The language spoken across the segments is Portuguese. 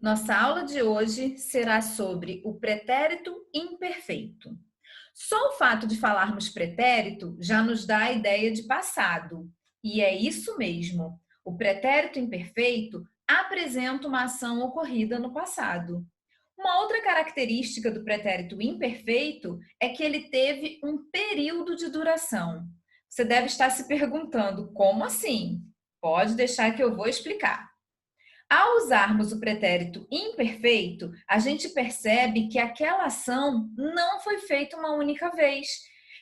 Nossa aula de hoje será sobre o pretérito imperfeito. Só o fato de falarmos pretérito já nos dá a ideia de passado. E é isso mesmo. O pretérito imperfeito apresenta uma ação ocorrida no passado. Uma outra característica do pretérito imperfeito é que ele teve um período de duração. Você deve estar se perguntando, como assim? Pode deixar que eu vou explicar. Ao usarmos o pretérito imperfeito, a gente percebe que aquela ação não foi feita uma única vez.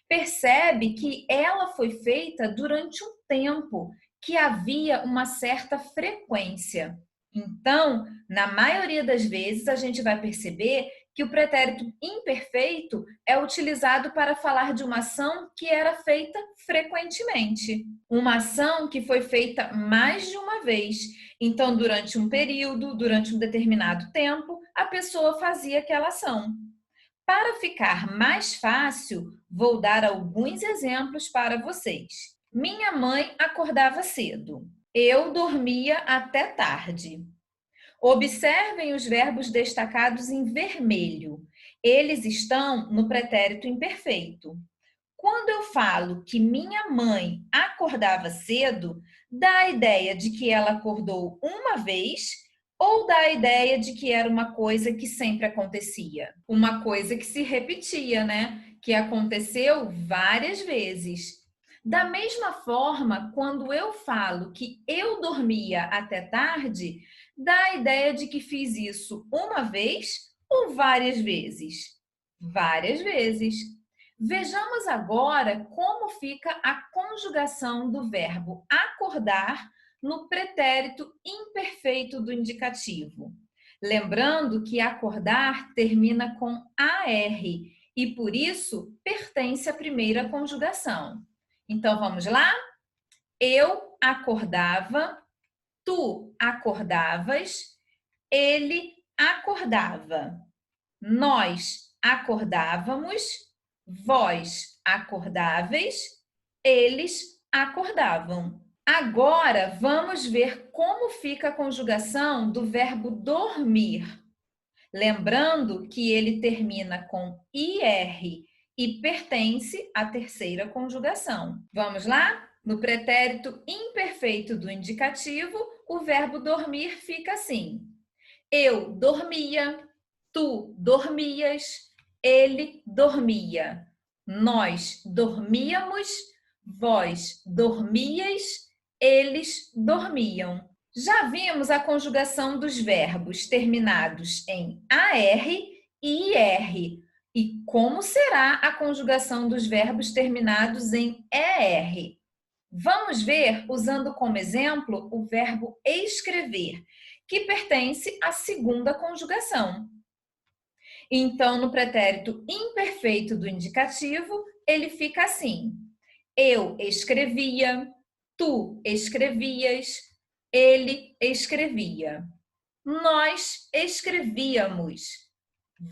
Percebe que ela foi feita durante um tempo, que havia uma certa frequência. Então, na maioria das vezes, a gente vai perceber que o pretérito imperfeito é utilizado para falar de uma ação que era feita frequentemente. Uma ação que foi feita mais de uma vez. Então, durante um período, durante um determinado tempo, a pessoa fazia aquela ação. Para ficar mais fácil, vou dar alguns exemplos para vocês. Minha mãe acordava cedo. Eu dormia até tarde. Observem os verbos destacados em vermelho. Eles estão no pretérito imperfeito. Quando eu falo que minha mãe acordava cedo, dá a ideia de que ela acordou uma vez ou dá a ideia de que era uma coisa que sempre acontecia? Uma coisa que se repetia, né? Que aconteceu várias vezes. Da mesma forma, quando eu falo que eu dormia até tarde, dá a ideia de que fiz isso uma vez ou várias vezes? Várias vezes. Vejamos agora como fica a conjugação do verbo acordar no pretérito imperfeito do indicativo. Lembrando que acordar termina com AR e, por isso, pertence à primeira conjugação. Então, vamos lá? Eu acordava, tu acordavas, ele acordava, nós acordávamos, vós acordáveis, eles acordavam. Agora vamos ver como fica a conjugação do verbo dormir. Lembrando que ele termina com IR e pertence à terceira conjugação. Vamos lá? No pretérito imperfeito do indicativo, o verbo dormir fica assim: eu dormia, tu dormias, ele dormia, nós dormíamos, vós dormíeis, eles dormiam. Já vimos a conjugação dos verbos terminados em AR e IR. E como será a conjugação dos verbos terminados em ER? Vamos ver usando como exemplo o verbo escrever, que pertence à segunda conjugação. Então, no pretérito imperfeito do indicativo, ele fica assim: eu escrevia, tu escrevias, ele escrevia. Nós escrevíamos,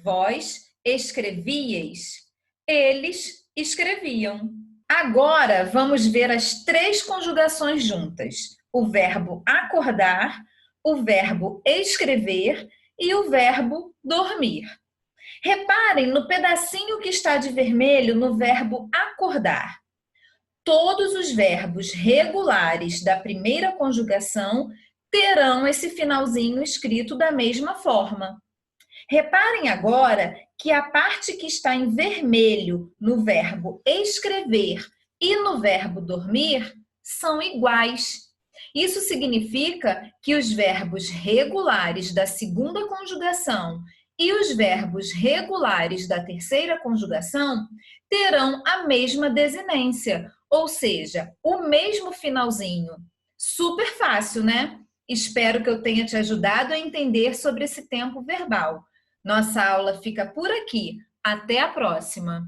vós escrevíeis, eles escreviam. Agora vamos ver as três conjugações juntas: o verbo acordar, o verbo escrever e o verbo dormir. Reparem no pedacinho que está de vermelho no verbo acordar. Todos os verbos regulares da primeira conjugação terão esse finalzinho escrito da mesma forma. Reparem agora que a parte que está em vermelho no verbo escrever e no verbo dormir são iguais. Isso significa que os verbos regulares da segunda conjugação e os verbos regulares da terceira conjugação terão a mesma desinência, ou seja, o mesmo finalzinho. Super fácil, né? Espero que eu tenha te ajudado a entender sobre esse tempo verbal. Nossa aula fica por aqui. Até a próxima!